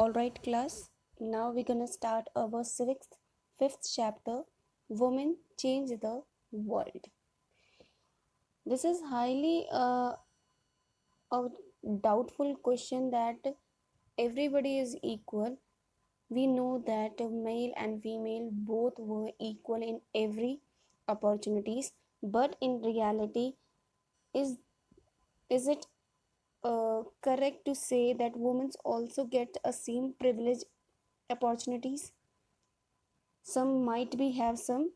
Alright, class. Now we're gonna start our civics fifth chapter. Women change the world. This is highly a doubtful question that everybody is equal. We know that male and female both were equal in every opportunities, but in reality, is is it correct to say that women also get a same privilege opportunities? Some might be have some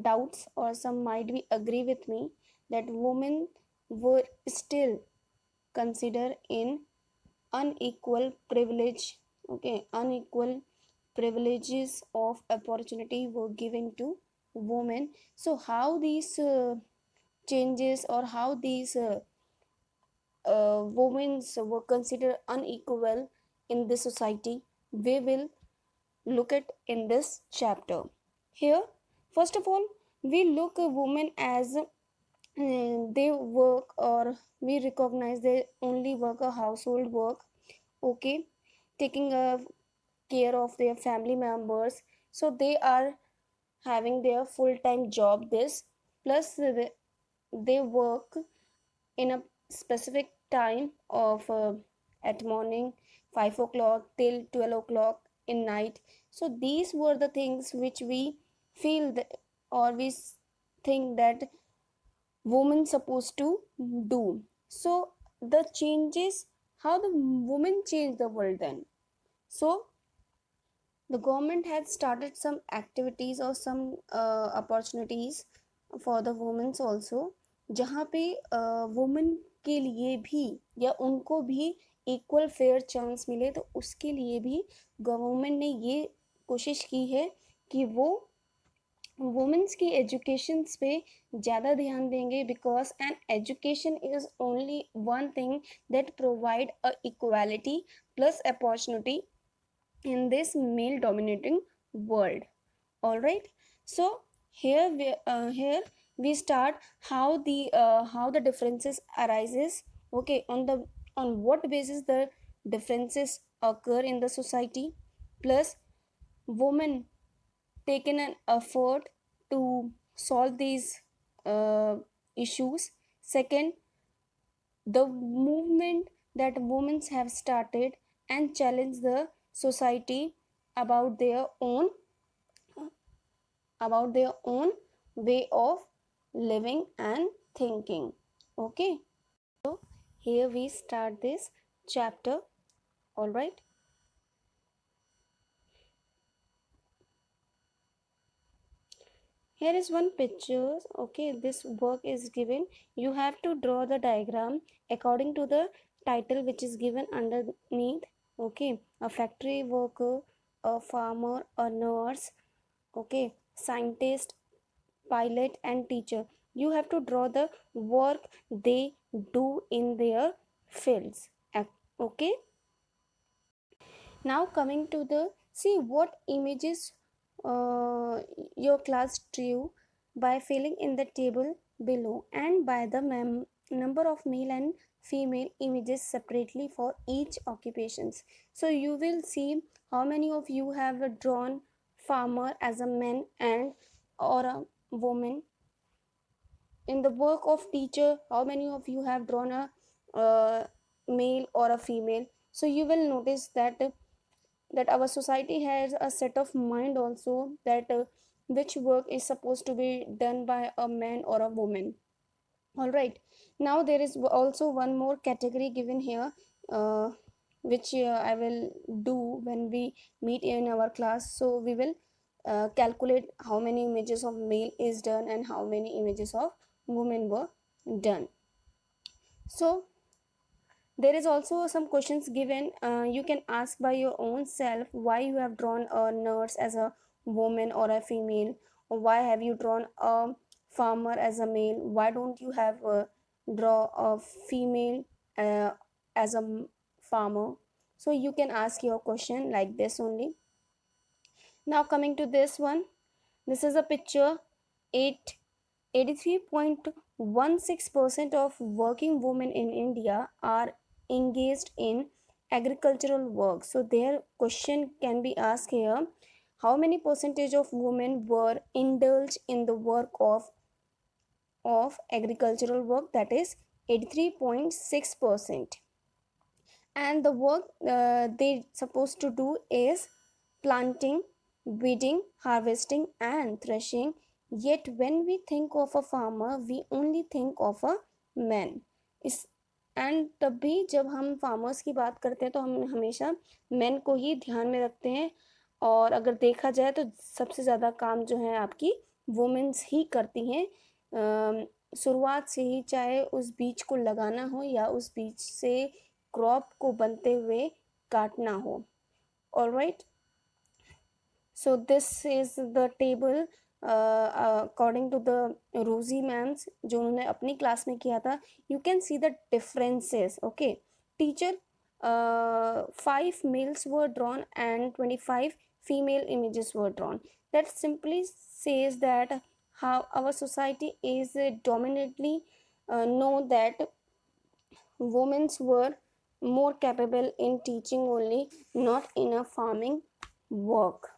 doubts, or some might be agree with me that women were still considered in unequal privilege. Okay, unequal privileges of opportunity were given to women. So how these changes, or how these women were considered unequal in the society, we will look at in this chapter. Here, first of all, we look a woman as they work, or we recognize they only work a household work. Okay, taking care of their family members. So they are having their full-time job. This plus they work in a specific time of at morning 5 o'clock till 12 o'clock in night. So these were the things which we feel that, or we think that women supposed to do. So the changes, how the women change the world then. So the government had started some activities or some opportunities for the women also, जहाँ पे women के लिए भी या उनको भी equal fair chance मिले, तो उसके लिए भी गवर्नमेंट ने ये कोशिश की है कि वो वुमेन्स की एजुकेशंस पे ज़्यादा ध्यान देंगे, because an education is only one thing that provide a equality plus opportunity in this male dominating world. All right, so here we start how the differences arises. Okay, on what basis the differences occur in the society, plus women taken an effort to solve these uh, issues. Second, the movement that women have started and challenged the society about their own about their own way of living and thinking. Okay, so here we start this chapter. All right, here is one picture. Okay, this work is given. You have to draw the diagram according to the title which is given underneath. Okay, a factory worker, a farmer, a nurse, okay, scientist, pilot and teacher. You have to draw the work they do in their fields. Okay, now coming to the, see what images uh, your class drew by filling in the table below, and by the number of male and female images separately for each occupations. So you will see how many of you have drawn farmer as a man and or a woman. In the work of teacher, how many of you have drawn a male or a female? So you will notice that our society has a set of mind also, that which work is supposed to be done by a man or a woman. All right, now there is also one more category given here, uh, which I will do when we meet in our class. So we will calculate how many images of male is done and how many images of women were done. So there is also some questions given. You can ask by your own self why you have drawn a nurse as a woman or a female, or why have you drawn a farmer as a male. Why don't you have draw a female as a farmer? So you can ask your question like this only. Now coming to this one, this is a picture. 83.16% of working women in India are engaged in agricultural work. So their question can be asked here, how many percentage of women were indulged in the work of agricultural work? That is 83.6%. And the work they supposed to do is planting, weeding, harvesting and threshing. Yet when we think of a farmer, we only think of a man. इस and तभी जब हम farmers की बात करते हैं तो हम हमेशा मैन को ही ध्यान में रखते हैं, और अगर देखा जाए तो सबसे ज़्यादा काम जो है आपकी वुमेन्स ही करती हैं, शुरुआत से ही, चाहे उस बीज को लगाना हो या उस बीज से क्रॉप को बनते हुए काटना हो. Alright, so this is the table according to the Rosy ma'am's जो उन्होंने अपनी क्लास में किया था. You can see the differences. Okay, teacher 5 males were drawn and 25 female images were drawn. That simply says that how our society is dominantly know that women were more capable in teaching only, not in a farming work.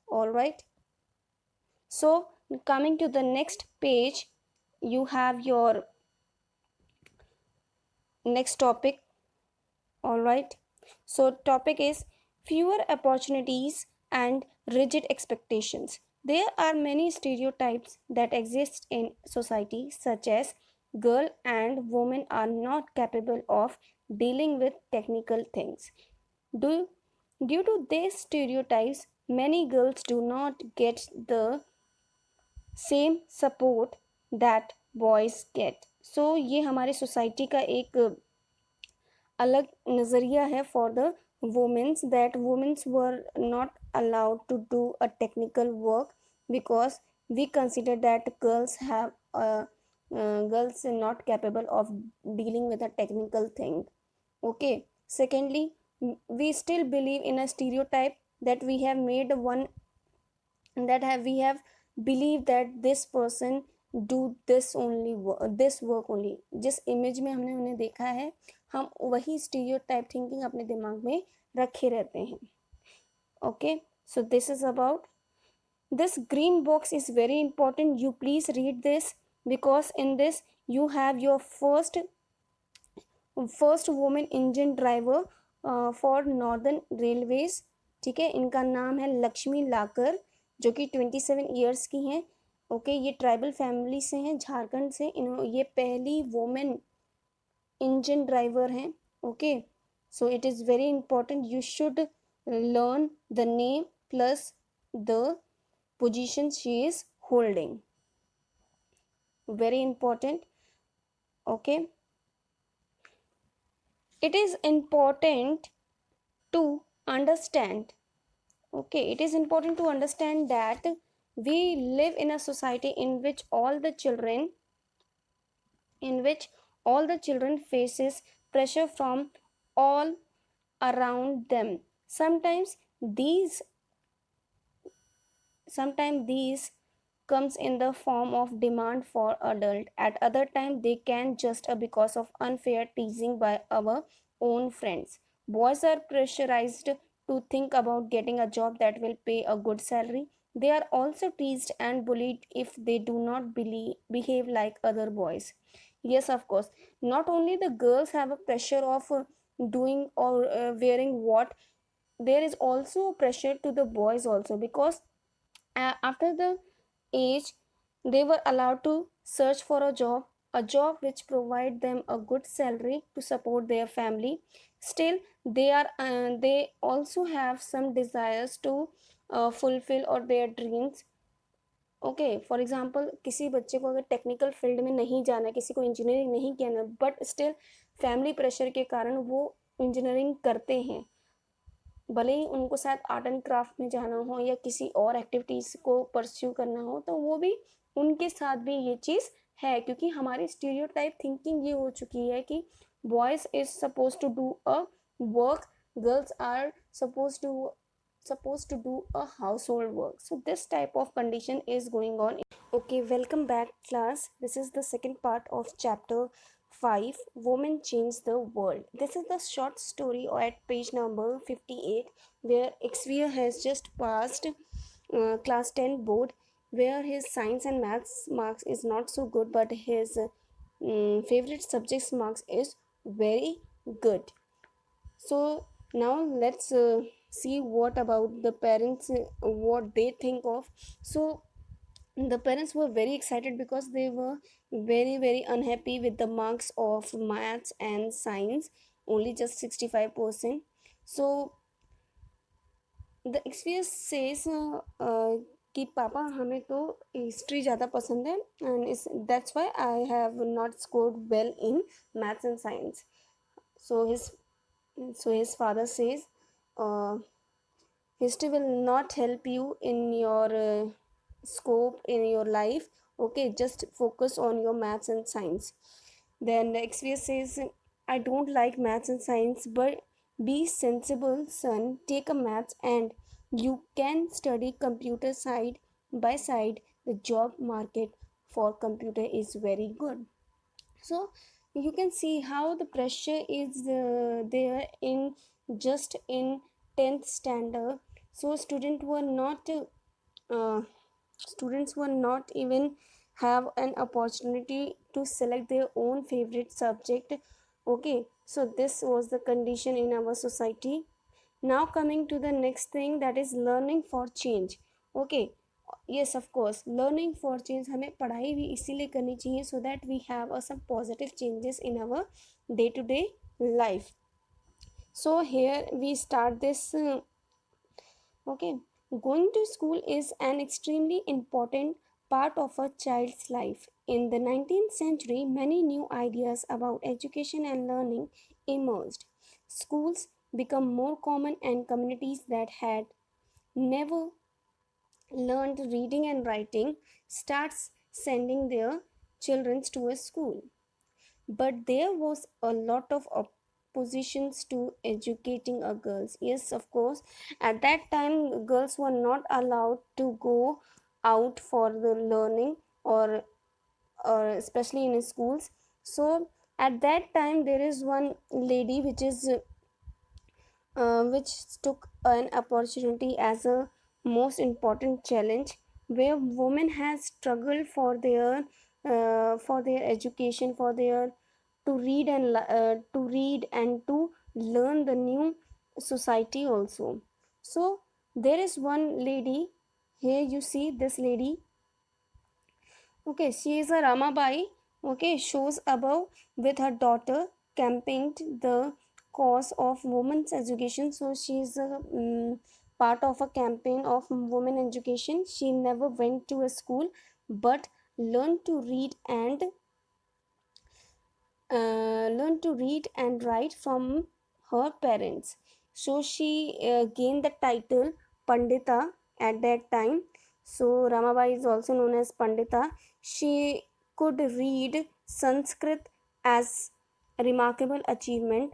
All right, so coming to the next page, you have your next topic. All right, so topic is fewer opportunities and rigid expectations. There are many stereotypes that exist in society, such as girl and woman are not capable of dealing with technical things. Due to these stereotypes, many girls do not get the same support that boys get. So ये हमारे society का एक अलग नज़रिया है for the women's, that women's were not allowed to do a technical work because we consider that girls have girls are not capable of dealing with a technical thing. Okay, secondly, we still believe in a stereotype that we have made one, we have believed that this person do this only this work only. जिस image में हमने उन्हें देखा है, हम वही stereotype thinking अपने दिमाग में रखे रहते हैं. Okay, so this is about this green box is very important. You please read this because in this you have your first women engine driver for northern railways. ठीक है, इनका नाम है लक्ष्मी लाकर, जो कि 27 ईयर्स की हैं. ओके, ये ट्राइबल फैमिली से हैं, झारखंड से. ये पहली वुमेन इंजन ड्राइवर हैं. Okay, so it is very important. You should learn the name plus the position she is holding. Very important. Okay, it is important to understand, okay, it is important to understand that we live in a society in which all the children faces pressure from all around them. Sometimes these comes in the form of demand for adult. At other time they can just because of unfair teasing by our own friends. Boys are pressurized to think about getting a job that will pay a good salary. They are also teased and bullied if they do not behave like other boys. Yes, of course, not only the girls have a pressure of doing or wearing what, there is also pressure to the boys also, because after the age they were allowed to search for a job which provide them a good salary to support their family. Still they also have some desires to fulfill or their dreams. Okay, for example किसी बच्चे को अगर technical field में नहीं जाना है, किसी को इंजीनियरिंग नहीं करना, बट स्टिल फैमिली प्रेशर के कारण वो इंजीनियरिंग करते हैं, भले ही उनको शायद आर्ट एंड क्राफ्ट में जाना हो या किसी और एक्टिविटीज़ को परस्यू करना हो, तो वो भी उनके साथ भी ये चीज़ है, क्योंकि हमारी स्टीरियोटाइप थिंकिंग ये हो चुकी है कि boys is suppose to do a work, girls are supposed to do a household work. So this type of condition is going on. Okay, welcome back class. This is the second part of chapter 5 Women Change the World. This is the short story at page number 58, where Xavier has just passed class 10 board, where his science and maths marks is not so good, but his favorite subjects marks is very good. So now let's see what about the parents, what they think of. So the parents were very excited because they were very unhappy with the marks of maths and science, only just 65%. So the experience says कि पापा हमें तो history ज़्यादा पसंद है and इस that's why I have not scored well in maths and science. So his father says, history will not help you in your scope in your life. Okay, just focus on your maths and science. Then the Xavier says, I don't like maths and science, but be sensible, son. Take a maths and you can study computer side by side. The job market for computer is very good. So you can see how the pressure is there in just in 10th standard. So uh, students were not even have an opportunity to select their own favorite subject. Okay, so this was the condition in our society. Now coming to the next thing, that is learning for change. Okay, yes, of course, learning for change, हमें पढ़ाई भी इसीलिए करनी चाहिए so that we have some positive changes in our day to day life. So here we start this. Okay, going to school is an extremely important part of a child's life. In the 19th century, many new ideas about education and learning emerged. Schools become more common, and communities that had never learned reading and writing starts sending their children to a school. But there was a lot of oppositions to educating a girls. Yes, of course, at that time girls were not allowed to go out for the learning, or especially in schools. So at that time there is one lady which took an opportunity as a most important challenge, where women has struggled for their education, for their to read and to learn the new society also. So there is one lady here, you see this lady. Okay, she is a Ramabai. Okay, shows above with her daughter campaigned the cause of women's education. So she is a part of a campaign of women education. She never went to a school, but learned to read and learned to read and write from her parents. So she gained the title Pandita at that time. So Ramabai is also known as Pandita. She could read Sanskrit as a remarkable achievement,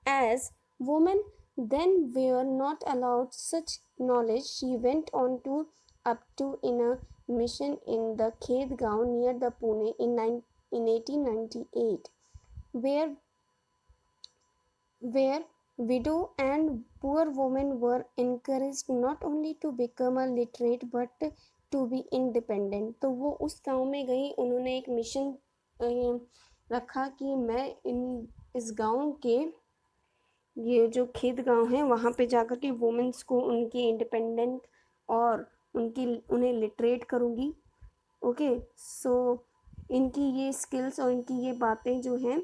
as women then were not allowed such knowledge. She went on to up to in a mission in the Khedgaon near the Pune in 1898, where where widow and poor women were encouraged not only to become a literate but to be independent. तो वो उस गांव में गई, उन्होंने एक mission रखा कि मैं इस गांव के, ये जो खेत गांव है वहाँ पे जाकर के वुमेन्स को उनकी इंडिपेंडेंट और उन्हें लिटरेट करूँगी. ओके, सो इनकी ये स्किल्स और इनकी ये बातें जो हैं,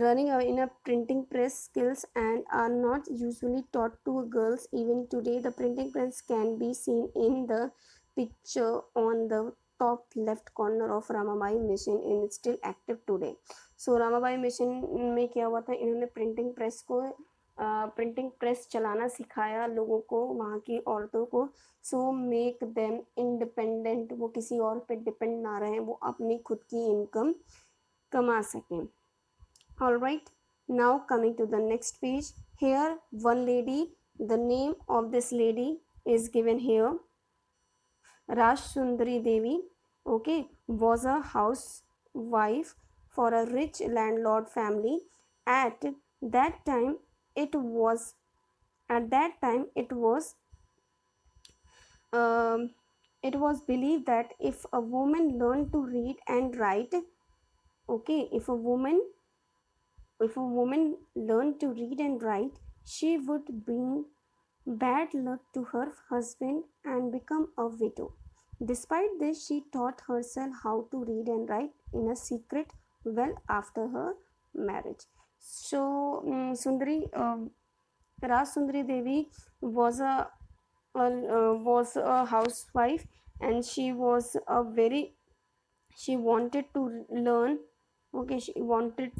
running in a printing press skills and are not usually taught to girls. Even today, the printing press can be seen in the picture on the top left corner of Ramabai mission and it's still active today. So Ramabai mission में क्या हुआ था, इन्होंने printing press चलाना सिखाया लोगों को, वहाँ की औरतों को. सो मेक देम इंडिपेंडेंट, वो किसी और पे डिपेंड ना रहें, वो अपनी खुद की इनकम कमा सकें. All right, now coming to the next page. Here one lady, the name of this lady is given here. Raj Sundari Devi, okay, was a housewife for a rich landlord family. At that time, it was at that time um, it was believed that if a woman learned to read and write, okay, if a woman learned to read and write, she would bring bad luck to her husband and become a widow. Despite this, she taught herself how to read and write in a secret well after her marriage. So, Raj Sundari Devi was a housewife, and she wanted to learn. Okay, she wanted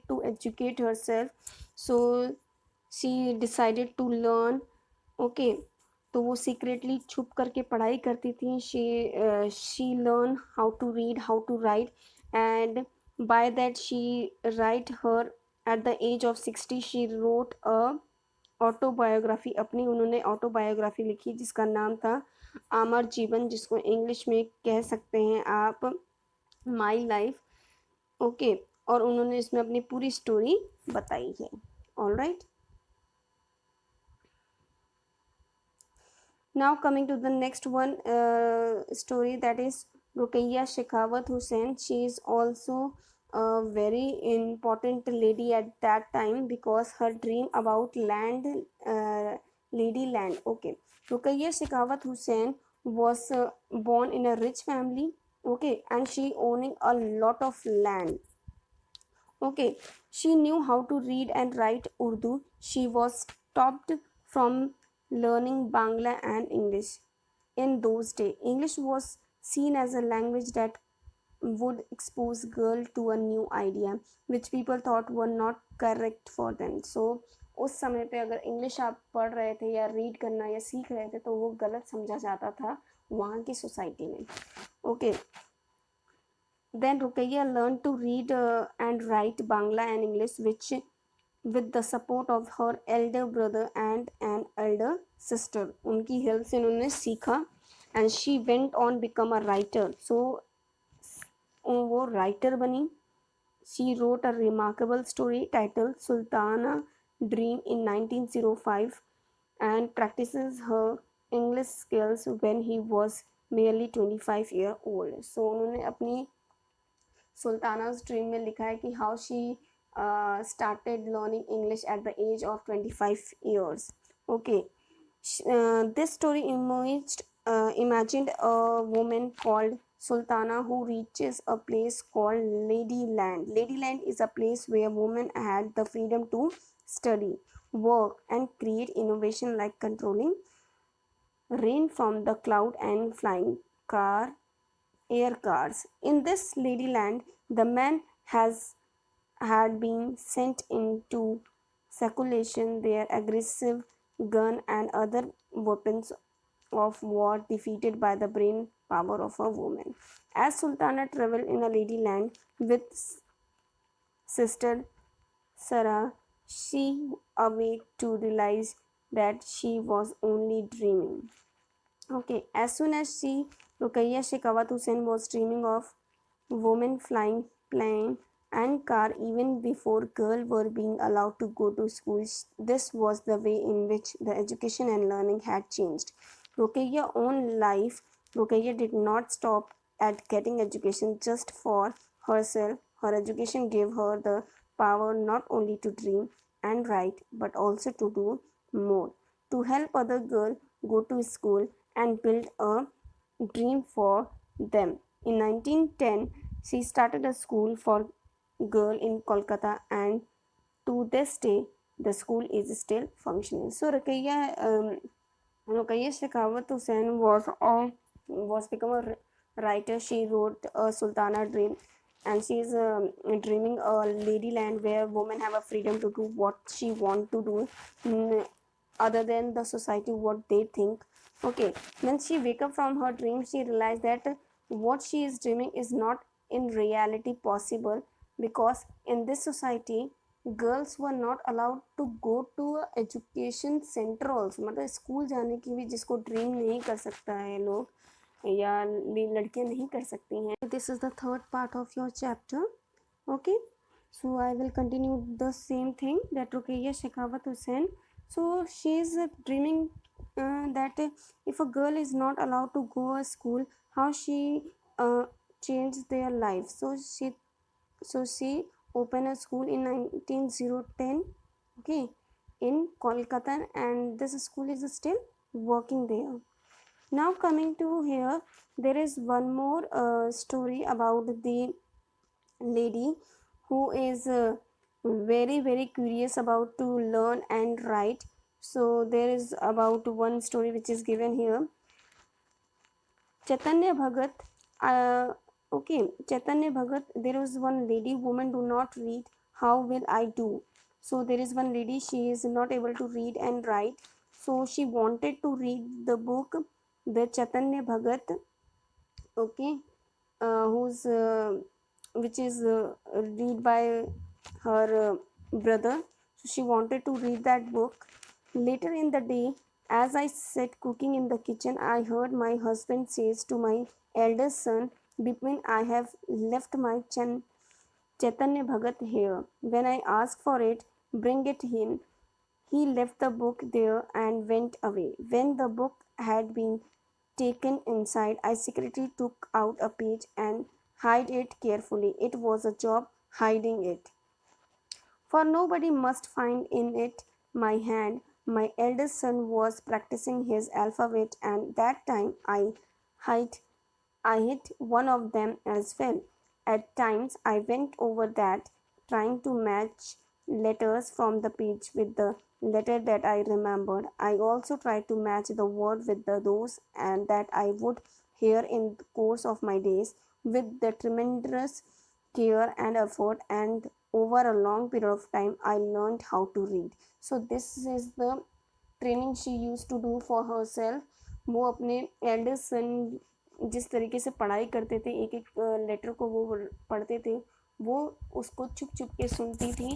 to educate herself, so she decided to learn. Okay, तो वो secretly छुप करके पढ़ाई करती थी. She learn how to read, how to write, and by that she write her at the age of 60 she wrote a autobiography. अपनी उन्होंने autobiography लिखी जिसका नाम था अमर जीवन, जिसको इंग्लिश में कह सकते हैं आप माई लाइफ. ओके, और उन्होंने इसमें अपनी पूरी स्टोरी बताई है. All right. Now coming to the next one story, that is Ruqayya Shekhawat Hussain. She is also a very important lady at that time because her dream about land, lady land. Okay, Ruqayya Shekhawat Hussain was born in a rich family. Okay, and she owning a lot of land. Okay, she knew how to read and write Urdu. She was stopped from learning Bangla and English. In those days, English was seen as a language that would expose girl to a new idea which people thought were not correct for them. So उस समय पे अगर English आप पढ़ रहे थे या read करना या सीख रहे थे तो वो गलत समझा जाता था वहाँ की सोसाइटी में. Okay, then Ruqayya learned to read and write Bangla and English, which with the support of her elder brother and an elder sister. उनकी हेल्प से उन्होंने सीखा, and she went on become a writer. So वो writer बनी. She wrote a remarkable story titled Sultana Dream in 1905 and practices her English skills when he was merely 25 year old. So उन्होंने अपनी सुल्ताना's dream में लिखा है कि how she started learning English at the age of 25 years. Okay, this story imagined a woman called Sultana who reaches a place called Ladyland. Ladyland is a place where women had the freedom to study, work, and create innovation like controlling rain from the cloud and flying air cars. In this Ladyland, the man had been sent into circulation their aggressive gun and other weapons of war defeated by the brain power of a woman. As Sultana traveled in a Ladyland with sister Sarah, she awake to realize that she was only dreaming. Okay, as soon as Ruqayya Shekhawat Hussain was dreaming of women flying plane and car even before girls were being allowed to go to school. This was the way in which the education and learning had changed. Ruqayya's own life, Ruqayya did not stop at getting education just for herself. Her education gave her the power not only to dream and write but also to do more, to help other girls go to school and build a dream for them. In 1910, she started a school for girls in Kolkata, and to this day, the school is still functioning. So, Ruqayya Shekhawat Hussain was become a writer. She wrote a Sultana Dream, and she is dreaming a ladyland where women have a freedom to do what she want to do, other than the society what they think. Okay, when she wake up from her dream, she realized that what she is dreaming is not in reality possible, because in this society girls were not allowed to go to a education center also. मतलब school जाने की भी जिसको dream नहीं कर सकता है लोग, या लड़कियां नहीं कर सकती हैं. This is the third part of your chapter. Okay, so I will continue the same thing, that Ruqayya Shekhawat Hussain. So she is dreaming that if a girl is not allowed to go to school, how she changed their life. So she opened a school in 19010, okay, in Kolkata, and this school is still working there. Now coming to here, there is one more story about the lady who is very curious about to learn and write. So there is about one story which is given here. Chaitanya Bhagat, okay, Chaitanya Bhagat, there was one lady, woman do not read, how will I do? So there is one lady, she is not able to read and write. So she wanted to read the book, the Chaitanya Bhagat, okay, who's which is read by her brother. So she wanted to read that book. Later in the day, as I sat cooking in the kitchen, I heard my husband says to my eldest son, Bipin, I have left my Chaitanya Bhagat here. When I asked for it, bring it in. He left the book there and went away. When the book had been taken inside, I secretly took out a page and hid it carefully. It was a job hiding it, for nobody must find in it my hand. My eldest son was practicing his alphabet, and that time hid I hit one of them as well. At times I went over that, trying to match letters from the page with the letter that I remembered. I also tried to match the word with those and that I would hear in the course of my days with the tremendous care and effort, and over a long period of time I learned how to read. So this is the training she use to do for her self. वो अपने elder son जिस तरीके से पढ़ाई करते थे, एक एक लेटर को वो पढ़ते थे, वो उसको छुप छुप के सुनती थी.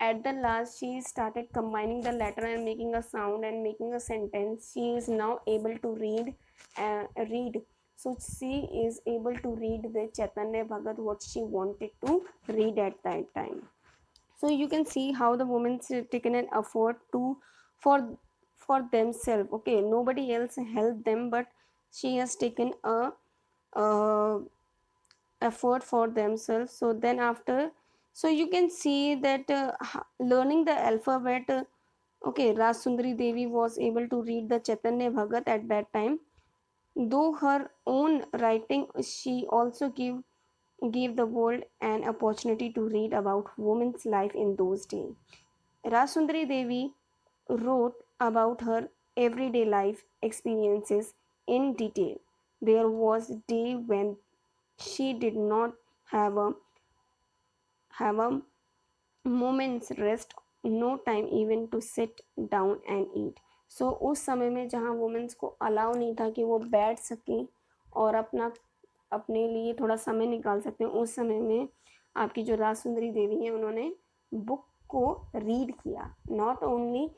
At the last she started combining the letter and making a sound and making a sentence. She is now able to read. So she is able to read the Chaitanya Bhagat what she wanted to read at that time. So you can see how the woman's taken an effort to for for themselves. Okay, nobody else helped them, but she has taken a uh, effort for themselves. So then after, so you can see that learning the alphabet, okay, Rasundari Devi was able to read the Chaitanya Bhagat at that time. Though her own writing, she also gave the world an opportunity to read about women's life in those days. Rasundari Devi wrote about her everyday life experiences in detail. There was a day when she did not have a have a moment's rest, no time even to sit down and eat. So उस समय में जहाँ women's को allow नहीं था कि वो बैठ सकें और अपना अपने लिए थोड़ा समय निकाल सकते हैं, उस समय में आपकी जो राजसुंदरी देवी हैं उन्होंने बुक को रीड किया. नॉट ओनली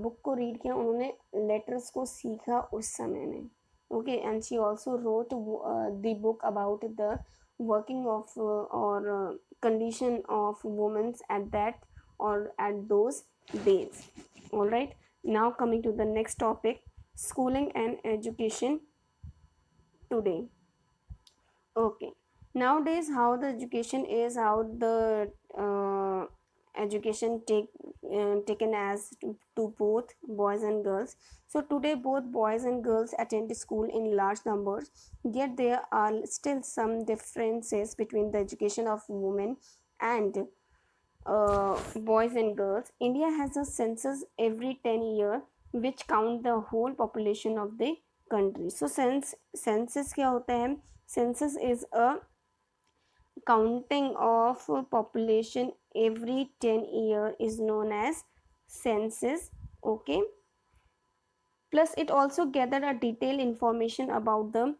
बुक को रीड किया, उन्होंने लेटर्स को सीखा उस समय में. Okay, and she also wrote the book about the working of or condition of women at that or at those days. All right, now coming to the next topic, schooling and education today. Okay, nowadays how the education is, how the education taken as to both boys and girls. So today both boys and girls attend school in large numbers, yet there are still some differences between the education of women and boys and girls. India has a census every 10 years which count the whole population of the country. So census क्या होता है? Census is a counting of population every 10 year is known as census. Okay, plus it also gathered a detailed information about the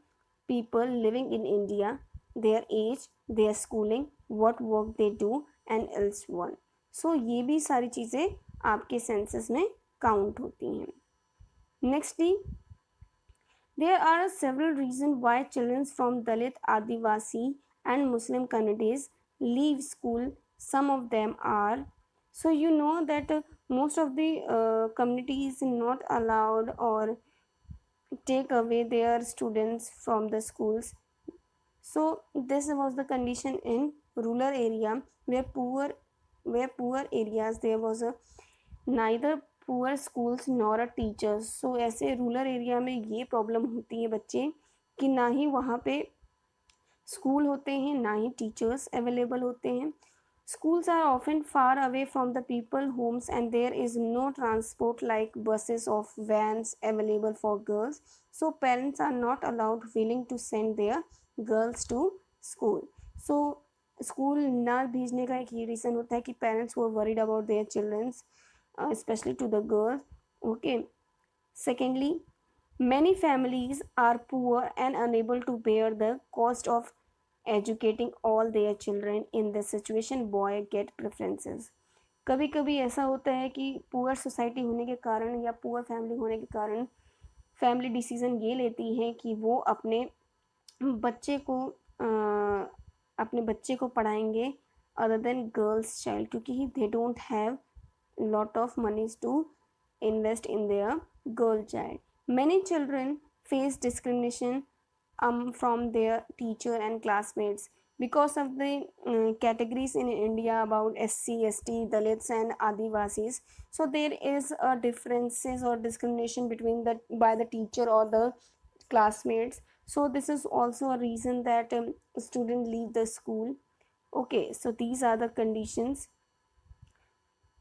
people living in India, their age, their schooling, what work they do and else one. So ये भी सारी चीज़ें आपके census में count होती हैं. Nextly There are several reasons why children from Dalit, Adivasi, and Muslim communities leave school. Some of them are, so you know that most of the communities not allowed or take away their students from the schools. So this was the condition in rural area where poor areas there was a neither poor schools nor a teachers. So ऐसे rural area में ये problem होती है बच्चे कि ना ही वहाँ पे स्कूल होते हैं ना ही टीचर्स अवेलेबल होते हैं. Schools are often far away from the people homes and there is no transport like buses or vans available for girls. So parents are not allowed willing to send their girls to school. So school ना भेजने का एक ये reason होता है कि parents वो worried about their childrens, especially to the girls. Okay. Secondly, many families are poor and unable to bear the cost of educating all their children. In this situation boy get preferences. कभी कभी ऐसा होता है कि poor society होने के कारण या पुअर फैमिली होने के कारण फैमिली डिसीजन ये लेती है कि वो बच्चे को अपने बच्चे को पढ़ाएंगे अदर देन गर्ल्स चाइल्ड, क्योंकि they don't have lot of monies to invest in their girl child. Many children face discrimination from their teacher and classmates because of the categories in India about SC, ST, Dalits and Adivasis. So there is a differences or discrimination between the by the teacher or the classmates. So this is also a reason that student leave the school. Okay, so these are the conditions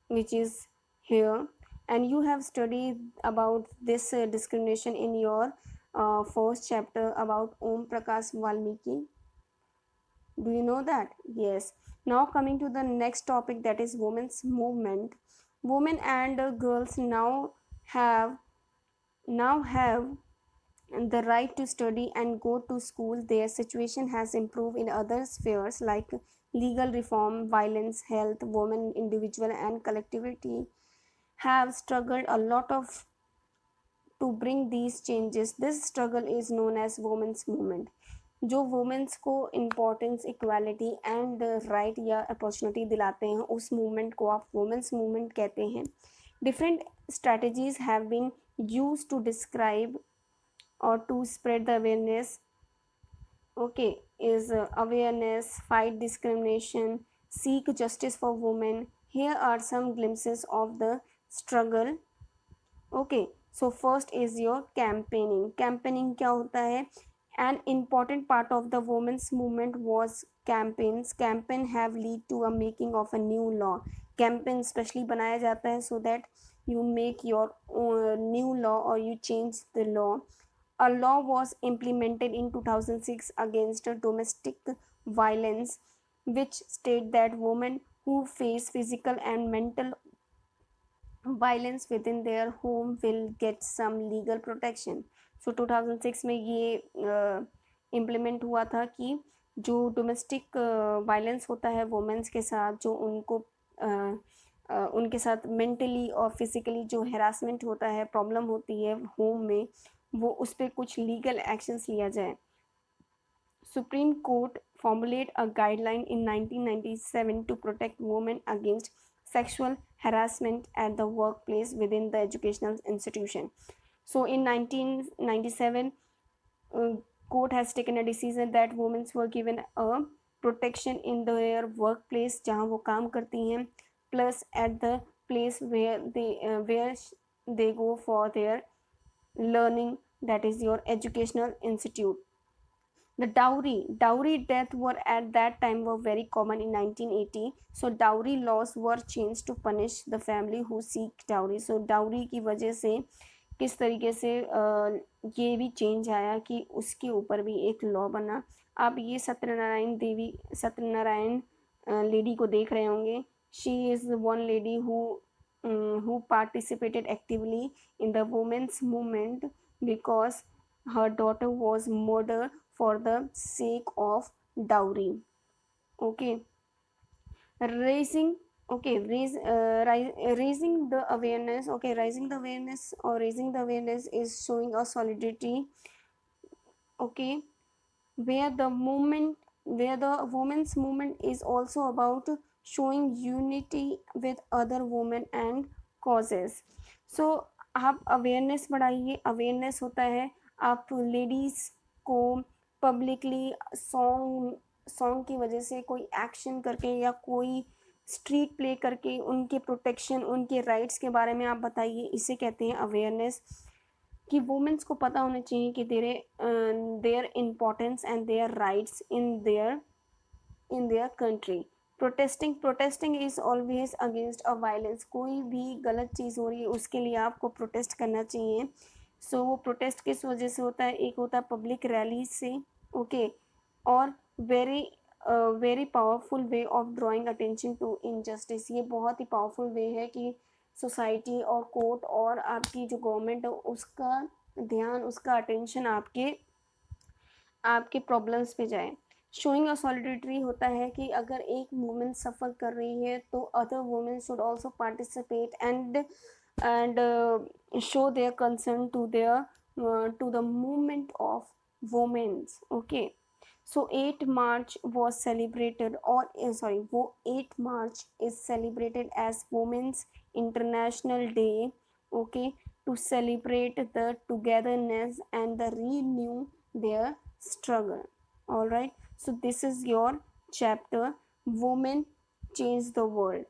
which is here, and you have studied about this discrimination in your first chapter about Om Prakash Valmiki. Do you know that? Yes. Now coming to the next topic, that is women's movement. Women and girls now have the right to study and go to school. Their situation has improved in other spheres like legal reform, violence, health. Women, individual and collectivity have struggled a lot of to bring these changes. This struggle is known as women's movement. जो women's को importance, equality and right या opportunity दिलाते हैं, उस movement को आप women's movement कहते हैं. Different strategies have been use to describe or to spread the awareness. Okay, is awareness, fight discrimination, seek justice for women. Here are some glimpses of the struggle. Okay, so first is your campaigning. Campaigning क्या होता है? An important part of the women's movement was campaigns. Campaign have lead to a making of a new law. Campaign specially बनाया जाता है so that you make your new law or you change the law. A law was implemented in 2006 against domestic violence, which state that women who face physical and mental violence within their home will get some legal protection. So 2006 में ये implement हुआ था कि जो domestic violence होता है women's के साथ, जो उनके साथ मेंटली और फिजिकली जो हेरासमेंट होता है, प्रॉब्लम होती है होम में, वो उस पर कुछ लीगल एक्शंस लिया जाए. Supreme Court formulated a guideline in 1997 to protect women against sexual harassment at the workplace within the educational institution. So in 1997, court has taken a decision that women were given a protection in their workplace जहाँ वो काम करती हैं, plus at the place where they go for their learning, that is your educational institute. The dowry death were at that time were very common in 1980. So dowry laws were changed to punish the family who seek dowry. So dowry की वजह से किस तरीके से ये भी change आया कि उसके ऊपर भी एक लॉ बना. आप ये सत्यनारायण लेडी को देख रहे होंगे. She is one lady who participated actively in the women's movement because her daughter was murdered for the sake of dowry. Okay, raising raising the awareness. Okay, raising the awareness is showing a solidarity okay, where the movement where the women's movement is also about showing unity with other women and causes. So आप awareness बढ़ाइए, awareness होता है आप ladies को publicly song की वजह से कोई एक्शन करके या कोई स्ट्रीट प्ले करके उनके प्रोटेक्शन उनके राइट्स के बारे में आप बताइए, इसे कहते हैं अवेयरनेस। कि वुमेन्स को पता होना चाहिए कि there importance and their rights in their country. Protesting is always against a violence, कोई भी गलत चीज़ हो रही है उसके लिए आपको प्रोटेस्ट करना चाहिए। सो वो प्रोटेस्ट किस वजह से होता है, एक होता है पब्लिक रैली से, ओके, और very very powerful way of drawing attention to injustice, ये बहुत ही पावरफुल वे है कि सोसाइटी और कोर्ट और आपकी जो गवर्नमेंट है उसका ध्यान उसका अटेंशन आपके आपके प्रॉब्लम्स पे जाए। शोइंग अ सॉलिडेरिटी होता है कि अगर एक वुमेन सफ़र कर रही है तो other women should also participate and show their concern to the movement of women's, okay. So 8 March was celebrated or sorry वो 8 March is celebrated as Women's International Day, okay, to celebrate the togetherness and the renew their struggle. All right, so this is your chapter, women change the world.